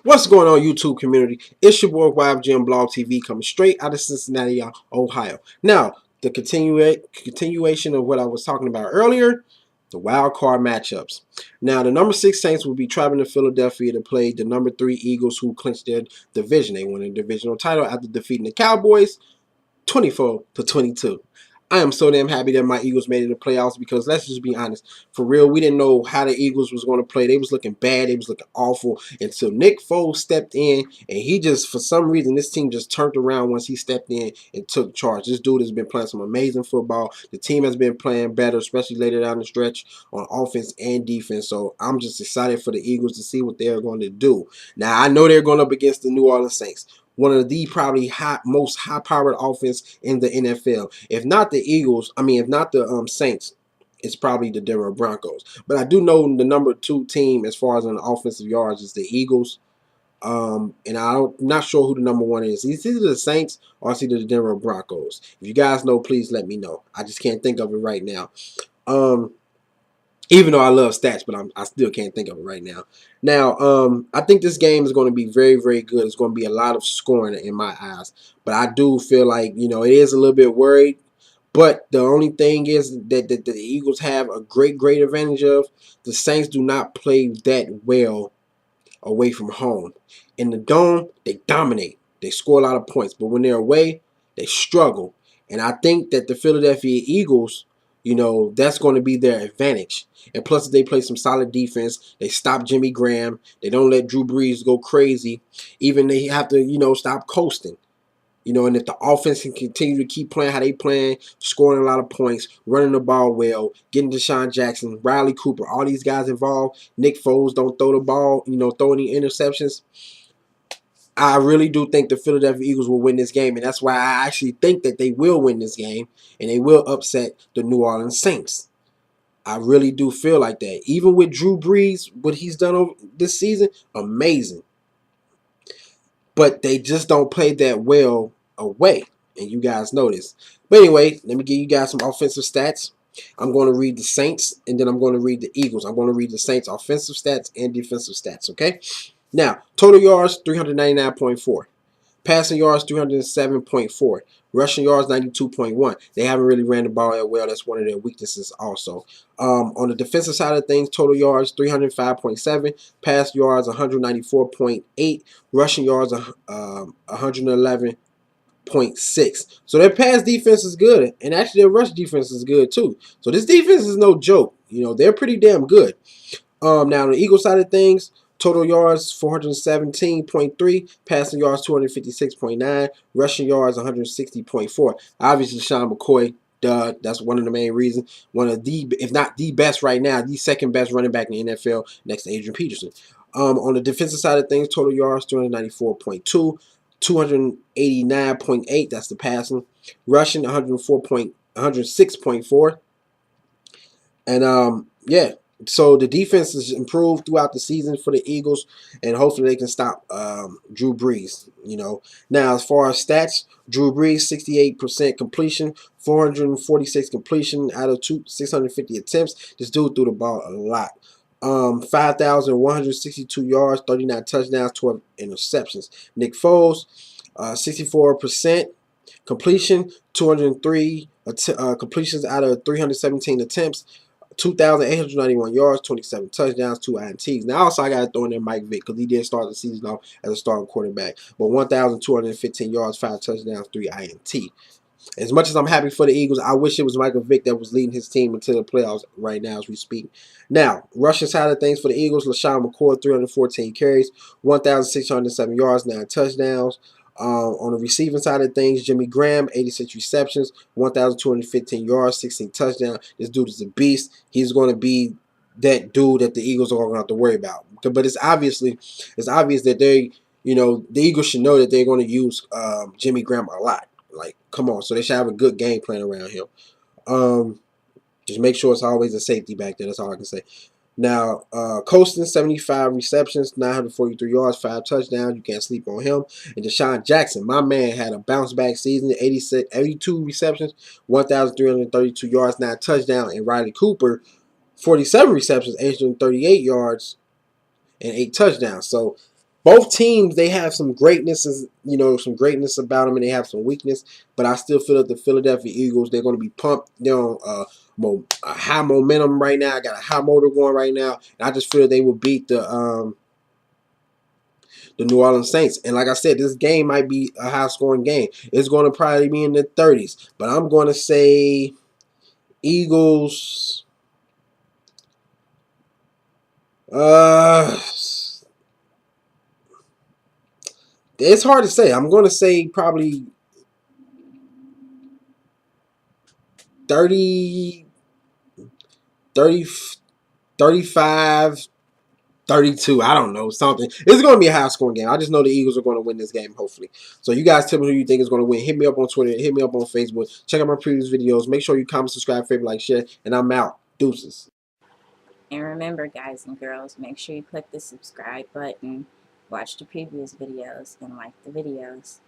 What's going on, YouTube community? It's your boy YfgmBlogTv coming straight out of Cincinnati, Ohio. Now, the continuation of what I was talking about earlier, the wild card matchups. Now, the number 6 Saints will be traveling to Philadelphia to play the number 3 Eagles, who clinched their division. They won a divisional title after defeating the Cowboys 24-22. I am so damn happy that my Eagles made it to the playoffs because let's just be honest. For real, we didn't know how the Eagles was going to play. They was looking bad. They was looking awful until Nick Foles stepped in, and he just, for some reason, this team just turned around once he stepped in and took charge. This dude has been playing some amazing football. The team has been playing better, especially later down the stretch on offense and defense. So I'm just excited for the Eagles to see what they're going to do. Now, I know they're going up against the New Orleans Saints, one of the probably most high-powered offense in the NFL. If not the Eagles, if not the Saints, it's probably the Denver Broncos. But I do know the number 2 team as far as on offensive yards is the Eagles. And I'm not sure who the number 1 is. It's either the Saints or it's either the Denver Broncos. If you guys know, please let me know. I just can't think of it right now. Even though I love stats, but I still can't think of it right now. Now, I think this game is going to be very, very good. It's going to be a lot of scoring in my eyes. But I do feel like, it is a little bit worried. But the only thing is that the Eagles have a great advantage of. The Saints do not play that well away from home. In the Dome, they dominate. They score a lot of points. But when they're away, they struggle. And I think that the Philadelphia Eagles, that's going to be their advantage. And plus, they play some solid defense. They stop Jimmy Graham. They don't let Drew Brees go crazy. Even they have to, stop coasting. And if the offense can continue to keep playing how they playing, scoring a lot of points, running the ball well, getting Deshaun Jackson, Riley Cooper, all these guys involved, Nick Foles don't throw the ball, throw any interceptions. I really do think the Philadelphia Eagles will win this game, and that's why I actually think that they will win this game, and they will upset the New Orleans Saints. I really do feel like that. Even with Drew Brees, what he's done over this season, amazing. But they just don't play that well away, and you guys know this. But anyway, let me give you guys some offensive stats. I'm going to read the Saints, and then I'm going to read the Eagles. I'm going to read the Saints' offensive stats and defensive stats, okay? Now, total yards, 399.4. Passing yards, 307.4. Rushing yards, 92.1. They haven't really ran the ball that well. That's one of their weaknesses also. On the defensive side of things, total yards, 305.7. Pass yards, 194.8. Rushing yards, 111.6. So their pass defense is good. And actually their rush defense is good too. So this defense is no joke. They're pretty damn good. Now on the Eagles side of things, total yards 417.3, passing yards 256.9, rushing yards 160.4. Obviously, Sean McCoy, duh, that's one of the main reasons. One of the, if not the best right now, the second best running back in the NFL next to Adrian Peterson. On the defensive side of things, total yards 294.2, 289.8, that's the passing, rushing 106.4, and yeah. So the defense has improved throughout the season for the Eagles, and hopefully they can stop Drew Brees. Now as far as stats, Drew Brees 68% completion, 446 completion out of 650 attempts. This dude threw the ball a lot. 5,162 yards, 39 touchdowns, 12 interceptions. Nick Foles, 64% completion, 203 completions out of 317 attempts. 2,891 yards, 27 touchdowns, 2 INTs. Now, also, I got to throw in there Mike Vick because he did start the season off as a starting quarterback. But 1,215 yards, 5 touchdowns, 3 INT. As much as I'm happy for the Eagles, I wish it was Michael Vick that was leading his team into the playoffs right now as we speak. Now, rushing side of things for the Eagles, LaShawn McCoy, 314 carries, 1,607 yards, 9 touchdowns. On the receiving side of things, Jimmy Graham, 86 receptions, 1,215 yards, 16 touchdowns. This dude is a beast. He's going to be that dude that the Eagles are going to have to worry about. But it's obvious that they, the Eagles should know that they're going to use Jimmy Graham a lot. Like, come on. So they should have a good game plan around him. Just make sure it's always a safety back there. That's all I can say. Now, Colston, 75 receptions, 943 yards, 5 touchdowns. You can't sleep on him. And Deshaun Jackson, my man, had a bounce-back season, 82 receptions, 1,332 yards, 9 touchdowns. And Riley Cooper, 47 receptions, 838 yards, and 8 touchdowns. So both teams, they have some greatness, some greatness about them, and they have some weakness. But I still feel that the Philadelphia Eagles, they're going to be pumped. They're on a high momentum right now. I got a high motor going right now, and I just feel they will beat the New Orleans Saints. And like I said, this game might be a high scoring game. It's going to probably be in the 30s, but I'm going to say Eagles. It's hard to say. I'm going to say probably 30, 30, 35, 32. I don't know, something. It's going to be a high scoring game. I just know the Eagles are going to win this game, hopefully. So you guys tell me who you think is going to win. Hit me up on Twitter. Hit me up on Facebook. Check out my previous videos. Make sure you comment, subscribe, favorite, like, share. And I'm out. Deuces. And remember, guys and girls, make sure you click the subscribe button, watch the previous videos, and like the videos.